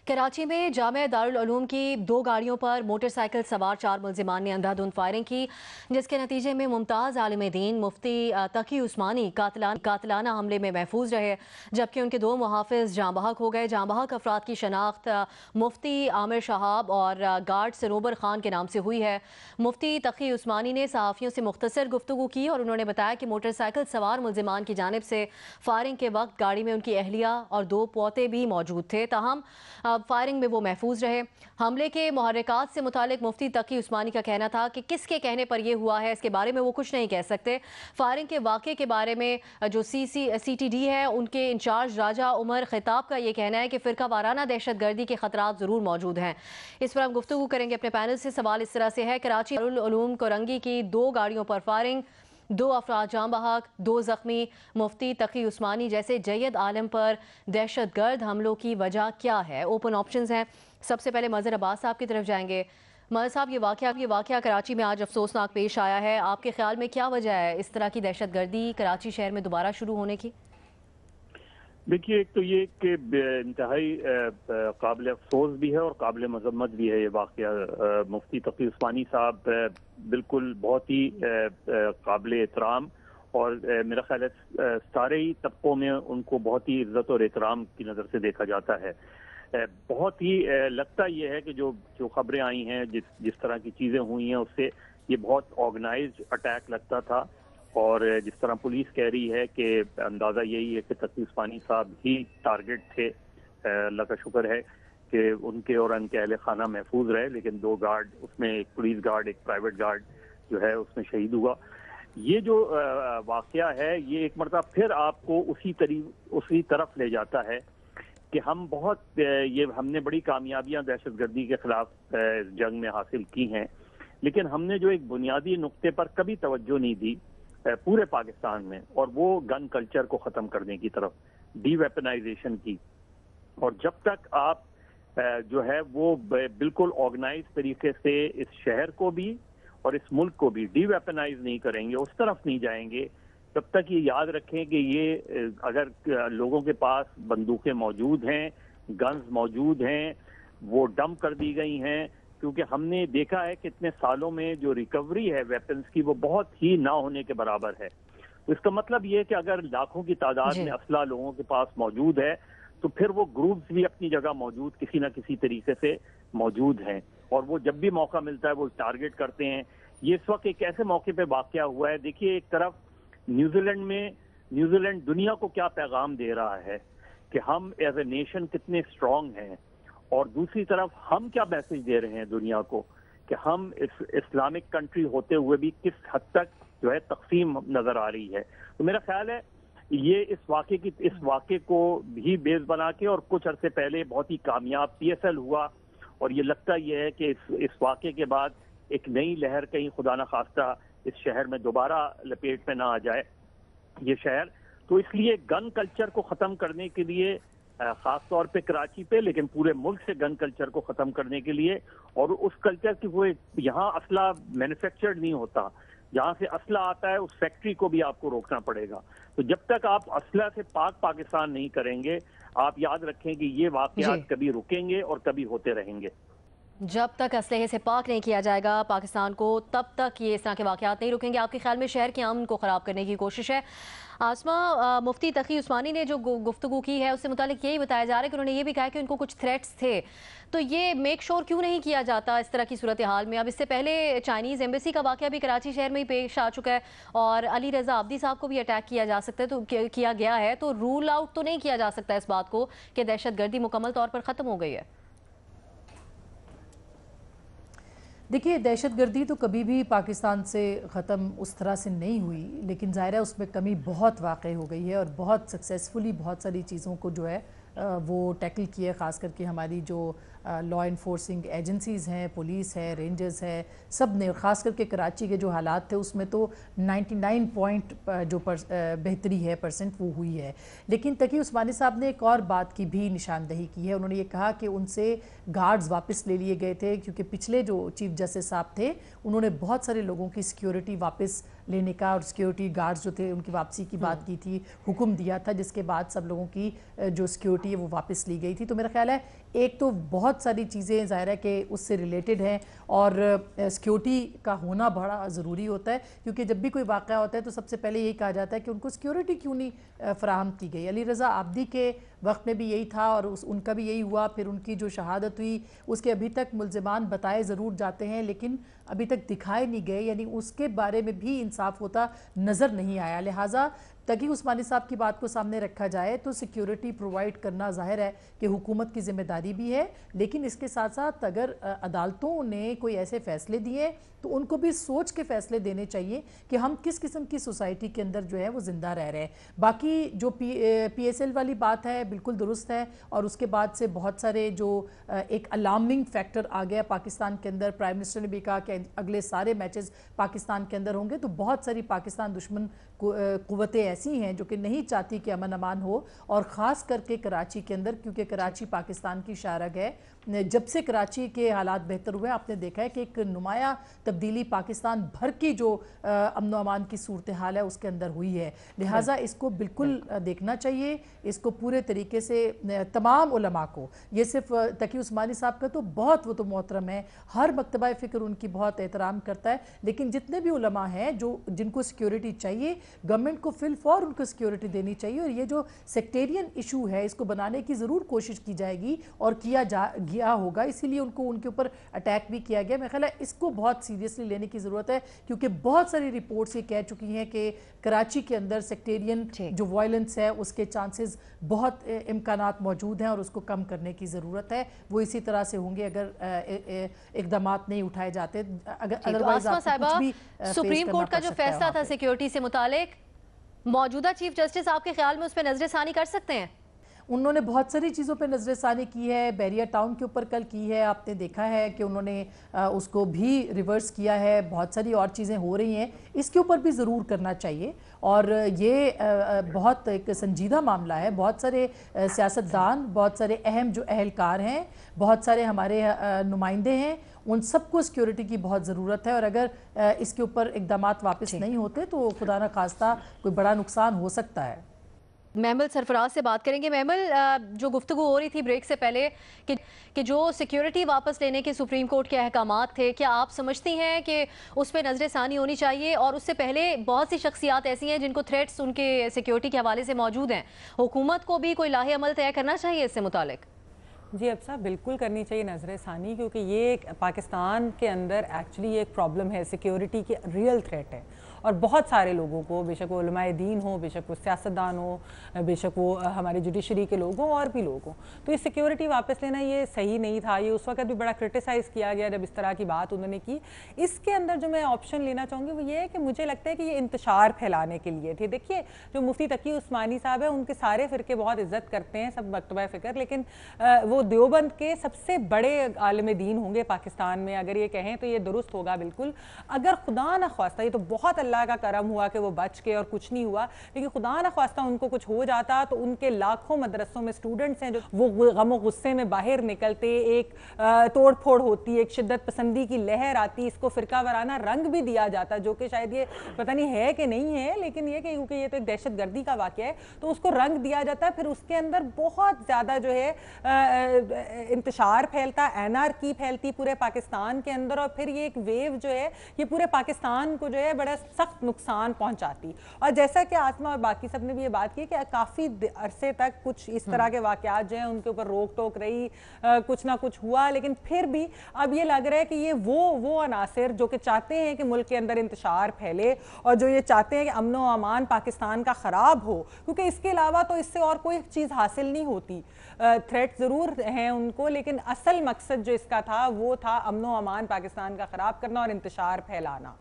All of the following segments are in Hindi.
कराची में जामिया दारुल उलूम की 2 गाड़ियों पर मोटरसाइकिल सवार 4 मुल्जिमान ने अंधाधुंध फायरिंग की, जिसके नतीजे में मुमताज़ आलिम दीन मुफ्ती तकी उस्मानी कातिलाना हमले में महफूज रहे, जबकि उनके 2 मुहाफिज जाँ बहक हो गए। जाँ बहक अफराद की शनाख्त मुफ्ती आमिर शहाब और गार्ड सरोबर खान के नाम से हुई है। मुफ्ती तकी उस्मानी ने सहाफ़ियों से मुख्तसर गुफ्तगू की और उन्होंने बताया कि मोटरसाइकिल सवार मुल्जिमान की जानिब से फायरिंग के वक्त गाड़ी में उनकी अहलिया और 2 पोते भी मौजूद थे, ताहम फायरिंग में वो महफूज रहे। हमले के मुहर्रिकात से मुतालिक मुफ्ती तकी उस्मानी का कहना था कि किसके कहने पर यह हुआ है इसके बारे में वो कुछ नहीं कह सकते। फायरिंग के वाक़े के बारे में जो CTD है उनके इंचार्ज राजा उमर खिताब का ये कहना है कि फ़िरका वाराना दहशत गर्दी के खतरात ज़रूर मौजूद हैं। इस पर हम गुफ्तगू करेंगे अपने पैनल से। सवाल इस तरह से है, कराची दारुल उलूम कोरंगी की 2 गाड़ियों पर फायरिंग, 2 अफराद जाँ बहक, 2 जख्मी। मुफ्ती तकी उस्मानी जैसे जय्यद आलम पर दहशत गर्द हमलों की वजह क्या है? ओपन ऑप्शंस हैं। सबसे पहले मज़हर अब्बास साहब की तरफ जाएंगे। मज़हर साहब, ये वाक़या कराची में आज अफसोसनाक पेश आया है। आपके ख्याल में क्या वजह है इस तरह की दहशत गर्दी कराची शहर में दोबारा शुरू होने की? देखिए, एक तो ये कि इंतहाई काबिल अफसोस भी है और काबिल मजम्मत भी है ये वाक़या। मुफ्ती तकी उस्मानी साहब बिल्कुल बहुत ही काबिल एहतराम और मेरा ख्याल है सारे ही तबकों में उनको बहुत ही इज्जत और एहतराम की नज़र से देखा जाता है। बहुत ही लगता ये है कि जो जो खबरें आई हैं, जिस तरह की चीज़ें हुई हैं, उससे ये बहुत ऑर्गेनाइज्ड अटैक लगता था। और जिस तरह पुलिस कह रही है कि अंदाज़ा यही है कि तकी उस्मानी साहब ही टारगेट थे। अल्लाह का शुक्र है कि उनके और उनके अहले खाना महफूज रहे, लेकिन 2 गार्ड, उसमें एक पुलिस गार्ड, एक प्राइवेट गार्ड जो है उसमें शहीद हुआ। ये जो वाक़या है, ये एक मरतबा फिर आपको उसी तरफ ले जाता है कि हम हमने बड़ी कामयाबियां दहशतगर्दी के खिलाफ जंग में हासिल की हैं, लेकिन हमने जो एक बुनियादी नुक्ते पर कभी तवज्जो नहीं दी पूरे पाकिस्तान में, और वो गन कल्चर को ख़त्म करने की तरफ, डी वेपनाइजेशन की। और जब तक आप जो है वो बिल्कुल ऑर्गेनाइज तरीके से इस शहर को भी और इस मुल्क को भी डी वेपनाइज नहीं करेंगे, उस तरफ नहीं जाएंगे, तब तक ये याद रखें कि ये अगर लोगों के पास बंदूकें मौजूद हैं, गन्स मौजूद हैं, वो डंप कर दी गई हैं, क्योंकि हमने देखा है कि इतने सालों में जो रिकवरी है वेपन्स की वो बहुत ही ना होने के बराबर है। तो इसका मतलब ये है कि अगर लाखों की तादाद में असला लोगों के पास मौजूद है, तो फिर वो ग्रुप्स भी अपनी जगह मौजूद किसी न किसी तरीके से मौजूद हैं, और वो जब भी मौका मिलता है वो टारगेट करते हैं। ये इस वक्त एक ऐसे मौके पे वाकया हुआ है। देखिए, एक तरफ न्यूजीलैंड दुनिया को क्या पैगाम दे रहा है कि हम एज ए नेशन कितने स्ट्रांग हैं, और दूसरी तरफ हम क्या मैसेज दे रहे हैं दुनिया को कि हम इस्लामिक कंट्री होते हुए भी किस हद तक जो है तकसीम नजर आ रही है। तो मेरा ख्याल है ये इस वाक़े को भी बेस बना के, और कुछ अरसे पहले बहुत ही कामयाब PSL हुआ, और ये लगता यह है कि इस वाक़े के बाद एक नई लहर कहीं खुदा न खास्ता इस शहर में दोबारा लपेट में ना आ जाए ये शहर। तो इसलिए गन कल्चर को ख़त्म करने के लिए, खास तौर पे कराची पे, लेकिन पूरे मुल्क से गन कल्चर को खत्म करने के लिए, और उस कल्चर की वो यहाँ असला मैन्युफैक्चर्ड नहीं होता, जहाँ से असला आता है उस फैक्ट्री को भी आपको रोकना पड़ेगा। तो जब तक आप असला से पाक पाकिस्तान नहीं करेंगे, आप याद रखें कि ये वाकयात कभी रुकेंगे और कभी होते रहेंगे। जब तक असलहे से पाक नहीं किया जाएगा पाकिस्तान को, तब तक ये इस तरह के वाकयात नहीं रुकेंगे। आपके ख्याल में शहर के अमन को ख़राब करने की कोशिश है। आसमा, मुफ्ती तकी उस्मानी ने जो गुफ्तगू की है उससे मुतालिक यही बताया जा रहा है कि उन्होंने ये भी कहा कि उनको कुछ थ्रेट्स थे, तो ये मेक श्योर क्यों नहीं किया जाता इस तरह की सूरत हाल में? अब इससे पहले चाइनीज़ एम्बेसी का वाकया भी कराची शहर में ही पेश आ चुका है, और अली रजा अब्दी साहब को भी अटैक किया जा सकता है, तो किया गया है, तो रूल आउट तो नहीं किया जा सकता इस बात को कि दहशत गर्दी मुकम्मल तौर पर ख़त्म हो गई है। देखिए, दहशतगर्दी तो कभी भी पाकिस्तान से ख़त्म उस तरह से नहीं हुई, लेकिन ज़ाहिर है उसमें कमी बहुत वाक़ई हो गई है, और बहुत सक्सेसफुली बहुत सारी चीज़ों को जो है वो टैकल किया है। ख़ास करके हमारी जो लॉ इन्फोर्सिंग एजेंसीज़ हैं, पुलिस है, रेंजर्स है, सब ने, ख़ास करके कराची के जो हालात थे उसमें तो 99 पॉइंट जो बेहतरी है परसेंट वो हुई है। लेकिन तकी उस्मानी साहब ने एक और बात की भी निशानदही की है। उन्होंने ये कहा कि उनसे गार्ड्स वापस ले लिए गए थे, क्योंकि पिछले जो चीफ जस्टिस साहब थे उन्होंने बहुत सारे लोगों की सिक्योरिटी वापस लेने का और सिक्योरिटी गार्ड्स जो थे उनकी वापसी की बात की थी, हुक्म दिया था, जिसके बाद सब लोगों की जो सिक्योरिटी है वो वापस ली गई थी। तो मेरा ख्याल है एक तो बहुत सारी चीज़ें ज़ाहिर है कि उससे रिलेटेड हैं और सिक्योरिटी का होना बड़ा ज़रूरी होता है, क्योंकि जब भी कोई वाक़या होता है तो सबसे पहले यही कहा जाता है कि उनको सिक्योरिटी क्यों नहीं फ़राहम की गई। अली रज़ा आब्दी के वक्त में भी यही था और उनका भी यही हुआ। फिर उनकी जो शहादत हुई उसके अभी तक मुल्ज़िमान बताए ज़रूर जाते हैं लेकिन अभी तक दिखाए नहीं गए, यानी उसके बारे में भी इंसाफ होता नज़र नहीं आया। लिहाजा तकी उस्मानी साहब की बात को सामने रखा जाए तो सिक्योरिटी प्रोवाइड करना ज़ाहिर है कि हुकूमत की ज़िम्मेदारी भी है, लेकिन इसके साथ साथ अगर अदालतों ने कोई ऐसे फ़ैसले दिए तो उनको भी सोच के फ़ैसले देने चाहिए कि हम किस किस्म की सोसाइटी के अंदर जो है वो ज़िंदा रह रहे हैं। बाकी जो PSL वाली बात है बिल्कुल दुरुस्त है और उसके बाद से बहुत सारे जो एक अलार्मिंग फैक्टर आ गया पाकिस्तान के अंदर। प्राइम मिनिस्टर ने भी कहा कि अगले सारे मैचेस पाकिस्तान के अंदर होंगे, तो बहुत सारी पाकिस्तान दुश्मन कुव्वतें ऐसी हैं जो कि नहीं चाहती कि अमन अमान हो, और ख़ास करके कराची के अंदर, क्योंकि कराची पाकिस्तान की शारग है। जब से कराची के हालात बेहतर हुए आपने देखा है कि एक नुमाया तब्दीली पाकिस्तान भर की जो अमन अमान की सूरत हाल है उसके अंदर हुई है। लिहाजा इसको बिल्कुल देखना चाहिए, इसको पूरे तरीके से तमाम उलमा को, ये सिर्फ तकी उस्मानी साहब का तो बहुत, वो तो मोहतरम है, हर मकतबा फ़िक्र उनकी बहुत एहतराम करता है, लेकिन जितने भी उलमा हैं जो जिनको सिक्योरिटी चाहिए, गवर्नमेंट को फिल फॉर उनको सिक्योरिटी देनी चाहिए। और ये जो सेक्टेरियन इशू है इसको बनाने की ज़रूर कोशिश की जाएगी और किया गया होगा, इसीलिए उनको उनके ऊपर अटैक भी किया गया। मेरा ख्याल है इसको बहुत सीरियसली लेने की ज़रूरत है, क्योंकि बहुत सारी रिपोर्ट्स ये कह चुकी हैं कि कराची के अंदर सेक्टेरियन जो वायलेंस है उसके चांसेस बहुत इम्कानात मौजूद हैं और उसको कम करने की ज़रूरत है। वो इसी तरह से होंगे अगर इक़दामात नहीं उठाए जाते। अगर अदरवाइज कुछ भी सुप्रीम कोर्ट का जो फैसला था सिक्योरिटी से मुतालिक, मौजूदा चीफ जस्टिस आपके ख्याल में उस पर नजरसानी कर सकते हैं? उन्होंने बहुत सारी चीज़ों पर नज़रसानी की है, बैरियर टाउन के ऊपर कल की है, आपने देखा है कि उन्होंने उसको भी रिवर्स किया है, बहुत सारी और चीज़ें हो रही हैं, इसके ऊपर भी ज़रूर करना चाहिए। और ये बहुत एक संजीदा मामला है, बहुत सारे सियासतदान, बहुत सारे अहम जो अहलकार हैं, बहुत सारे हमारे नुमाइंदे हैं, उन सबको सिक्योरिटी की बहुत ज़रूरत है। और अगर इसके ऊपर इक़दामात वापस नहीं होते तो खुदा न खास्ता कोई बड़ा नुकसान हो सकता है। महमल सरफराज से बात करेंगे। महमल, जो गुफ्तगू हो रही थी ब्रेक से पहले कि जो सिक्योरिटी वापस लेने के सुप्रीम कोर्ट के अहकामात थे, क्या आप समझती हैं कि उस पर नजरसानी होनी चाहिए? और उससे पहले बहुत सी शख्सियात ऐसी हैं जिनको थ्रेट्स उनके सिक्योरिटी के हवाले से मौजूद हैं, हुकूमत को भी कोई लाहे अमल तय करना चाहिए इससे मुतालिक? जी अब साहब बिल्कुल करनी चाहिए नजरसानी, क्योंकि ये पाकिस्तान के अंदर एक्चुअली एक प्रॉब्लम है, सिक्योरिटी की रियल थ्रेट है। और बहुत सारे लोगों को, बेशक वो उलमाए दीन हो, बेशक वो सियासतदान हो, बेशक वो हमारे जुडिशरी के लोग हों और भी लोग हों, तो ये सिक्योरिटी वापस लेना ये सही नहीं था। ये उस वक्त भी बड़ा क्रिटिसाइज़ किया गया जब इस तरह की बात उन्होंने की। इसके अंदर जो मैं ऑप्शन लेना चाहूँगी वो ये है कि मुझे लगता है कि ये इंतशार फैलाने के लिए थे। देखिए जो मुफ्ती तकी उस्मानी साहब है उनके सारे फ़िरके बहुत इज्जत करते हैं सब मकतबा फ़िक्र, लेकिन वो देवबंद के सबसे बड़े आलिम दीन होंगे पाकिस्तान में, अगर ये कहें तो ये दुरुस्त होगा बिल्कुल। अगर खुदा न ख्वास्ता, ये तो बहुत अल्लाह का करम हुआ कि वो बच के और कुछ नहीं हुआ, लेकिन खुदा न ख्वास्ता उनको कुछ हो जाता तो उनके लाखों मदरसों में स्टूडेंट्स हैं जो वो गम गुस्से में बाहर निकलते, एक तोड़ फोड़ होती, एक शिद्दत पसंदी की लहर आती, इसको फ़िरका वाराना रंग भी दिया जाता, जो कि शायद ये पता नहीं है कि नहीं है, लेकिन ये कि क्योंकि ये तो एक दहशत गर्दी का वाक़या है तो उसको रंग दिया जाता है। फिर उसके अंदर बहुत ज़्यादा जो है इंतशार फैलता, एनआरकी फैलती पूरे पाकिस्तान के अंदर, और फिर ये एक वेव जो है ये पूरे पाकिस्तान को जो है बड़ा सख्त नुकसान पहुंचाती। और जैसा कि आसमा और बाकी सब ने भी ये बात की कि काफ़ी अरसे तक कुछ इस तरह के वाक़यात जो हैं उनके ऊपर रोक टोक रही, कुछ ना कुछ हुआ, लेकिन फिर भी अब ये लग रहा है कि ये वो अनासिर जो कि चाहते हैं कि मुल्क के अंदर इंतशार फैले और जो ये चाहते हैं कि अमन व अमान पाकिस्तान का ख़राब हो, क्योंकि इसके अलावा तो इससे और कोई चीज़ हासिल नहीं होती। थ्रेट ज़रूर हैं उनको, लेकिन असल मकसद जो इसका था वो था अमन व अमान पाकिस्तान का ख़राब करना और इंतशार फैलाना।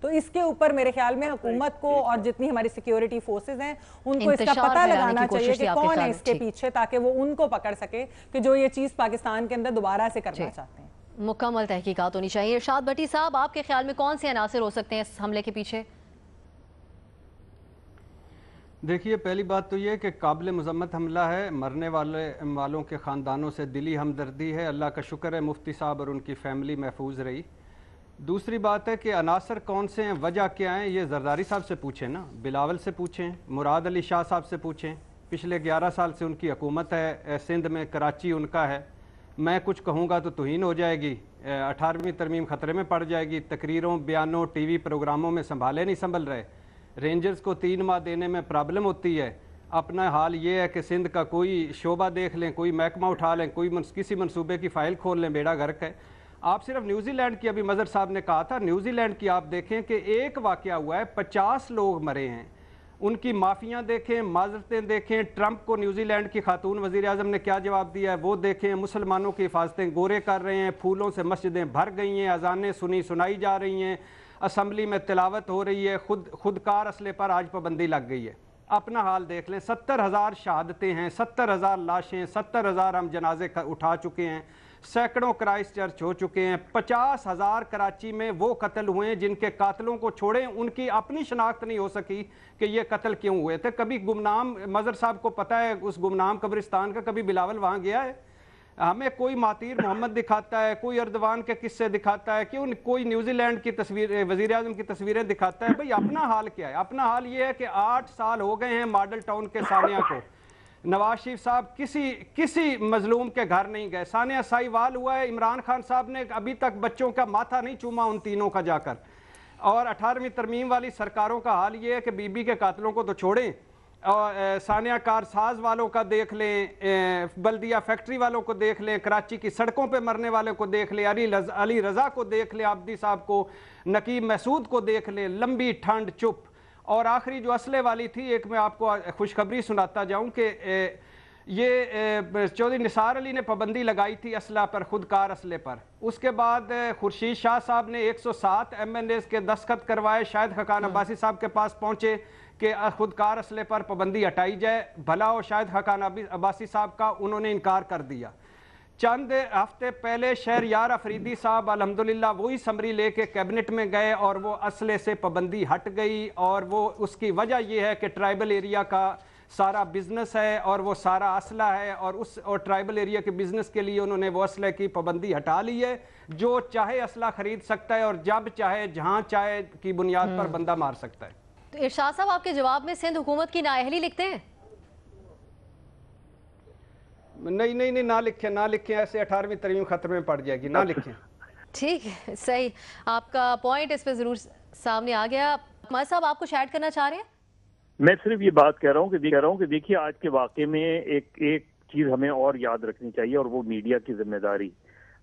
तो इसके ऊपर मेरे ख्याल में हुकूमत को और जितनी हमारी सिक्योरिटी फोर्सेस हैं उनको इसका पता लगाना चाहिए कि कौन है इसके पीछे, ताकि वो उनको पकड़ सके कि जो ये चीज़ पाकिस्तान के अंदर दोबारा से करना चाहते हैं। मुकम्मल तहकीकात होनी चाहिए। इरशाद भट्टी साहब, आपके ख्याल में कौन से अनासिर हो सकते हैं इस हमले के पीछे? देखिए, पहली बात तो ये कि काबिल मज़म्मत हमला है, मरने वालों के ख़ानदानों से दिली हमदर्दी है, अल्लाह का शुक्र है मुफ्ती साहब और उनकी फ़ैमिली महफूज रही। दूसरी बात है कि अनासर कौन से हैं, वजह क्या है, ये जरदारी साहब से पूछें ना, बिलावल से पूछें, मुराद अली शाह साहब से पूछें। पिछले 11 साल से उनकी हुकूमत है सिंध में, कराची उनका है। मैं कुछ कहूँगा तो तौहीन हो जाएगी, 18वीं तरमीम ख़तरे में पड़ जाएगी, तकरीरों, बयानों, टीवी प्रोग्रामों में नहीं संभल रहे, रेंजर्स को 3 माह देने में प्रॉब्लम होती है। अपना हाल ये है कि सिंध का कोई शोबा देख लें, कोई महकमा उठा लें, किसी मनसूबे की फ़ाइल खोल लें, बेड़ा गर्क है। आप सिर्फ न्यूजीलैंड की, अभी मज़र साहब ने कहा था, न्यूजीलैंड की आप देखें कि एक वाक़या हुआ है, 50 लोग मरे हैं, उनकी माफ़ियाँ देखें, माजरतें देखें, ट्रंप को न्यूजीलैंड की खातून वज़ीर आज़म ने क्या जवाब दिया है वो देखें, मुसलमानों की हिफाजतें गोरे कर रहे हैं, फूलों से मस्जिदें भर गई हैं, अजानें सुनाई जा रही हैं, असम्बली में तिलावत हो रही है, खुदकार असले पर आज पाबंदी लग गई है। अपना हाल देख लें, 70,000 शहादतें हैं, 70,000 लाशें, 70,000 हम जनाजे उठा चुके हैं, सैकड़ों क्राइस्ट चर्च हो चुके हैं, 50,000 कराची में वो कत्ल हुए हैं जिनके कातलों को छोड़ें उनकी अपनी शनाख्त नहीं हो सकी कि ये कत्ल क्यों हुए थे। कभी गुमनाम, मज़र साहब को पता है उस गुमनाम कब्रिस्तान का, कभी बिलावल वहाँ गया है? हमें कोई मातीर मोहम्मद दिखाता है, कोई अर्दवान के किस्से दिखाता है, क्यों कोई न्यूजीलैंड की तस्वीर, वज़ीर आज़म की तस्वीरें दिखाता है। भाई अपना हाल क्या है? अपना हाल ये है कि 8 साल हो गए हैं मॉडल टाउन के सानिया को, नवाज शरीफ साहब किसी मजलूम के घर नहीं गए। सानिया साहिवाल हुआ है, इमरान खान साहब ने अभी तक बच्चों का माथा नहीं चूमा उन तीनों का जाकर। और 18वीं तरमीम वाली सरकारों का हाल ये है कि बीबी के कातलों को तो छोड़ें, और सानिया कारसाज वालों का देख लें, बल्दिया फैक्ट्री वालों को देख लें, कराची की सड़कों पे मरने वालों को देख लें, अली रज़ा को देख लें, आबदी साहब को, नकीब महसूद को देख लें, लंबी ठंड चुप। और आखिरी जो असले वाली थी, एक मैं आपको खुशखबरी सुनाता जाऊं कि ये चौधरी निसार अली ने पाबंदी लगाई थी असला पर, खुदकार असले पर। उसके बाद खुर्शीद शाह साहब ने 107 MNAs के दस्तखत करवाए, शायद खकान अब्बासी साहब के पास पहुंचे कि खुदकार असले पर पाबंदी हटाई जाए। भला हो शायद खकान अब्बासी साहब का, उन्होंने इनकार कर दिया। चंद हफ्ते पहले शहरयार अफरीदी साहब अल्हम्दुलिल्लाह वही समरी लेके कैबिनेट में गए और वो असले से पाबंदी हट गई। और वो उसकी वजह ये है कि ट्राइबल एरिया का सारा बिजनेस है और वो सारा असला है, और ट्राइबल एरिया के बिजनेस के लिए उन्होंने वो असले की पाबंदी हटा ली है। जो चाहे असला खरीद सकता है और जब चाहे जहाँ चाहे की बुनियाद पर बंदा मार सकता है। तो इरशाद साहब आपके जवाब में सिंध हुकूमत की नाअहली लिखते हैं? नहीं, ना लिखें, ऐसे 18वीं तरमीम खतरे में पड़ जाएगी, ना लिखें। ठीक है, सही, आपका पॉइंट इस पे जरूर सामने आ गया। कुमार साहब आप कुछ ऐड करना चाह रहे हैं? मैं सिर्फ ये बात कह रहा हूँ कि देखिए आज के वाक़े में एक चीज हमें और याद रखनी चाहिए, और वो मीडिया की जिम्मेदारी।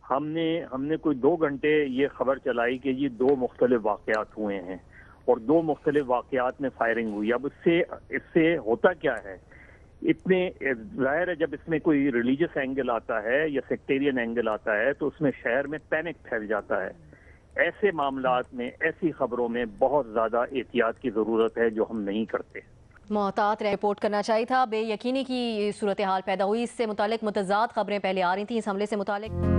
हमने कोई 2 घंटे ये खबर चलाई कि ये 2 मुख्तलिफ वाक़यात हुए हैं और 2 मुख्तलिफ वाक़यात में फायरिंग हुई। अब इससे होता क्या है, इतने जाहिर है जब इसमें कोई रिलीजियस एंगल आता है या सेक्टेरियन एंगल आता है तो उसमें शहर में पैनिक फैल जाता है। ऐसे मामलात में, ऐसी खबरों में बहुत ज्यादा एहतियात की जरूरत है जो हम नहीं करते। मोहतात रिपोर्ट करना चाहिए था। बेयकीनी की सूरत हाल पैदा हुई, इससे मुतालिक मुतज़ाद खबरें पहले आ रही थी इस हमले से मुतालिक।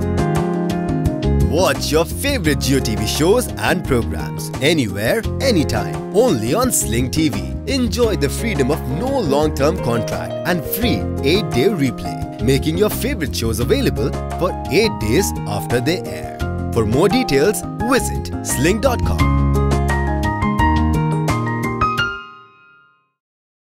Watch your favorite Jio TV shows and programs anywhere, anytime, only on Sling TV. Enjoy the freedom of no long-term contract and free 8-day replay, making your favorite shows available for 8 days after they air. For more details, visit sling.com.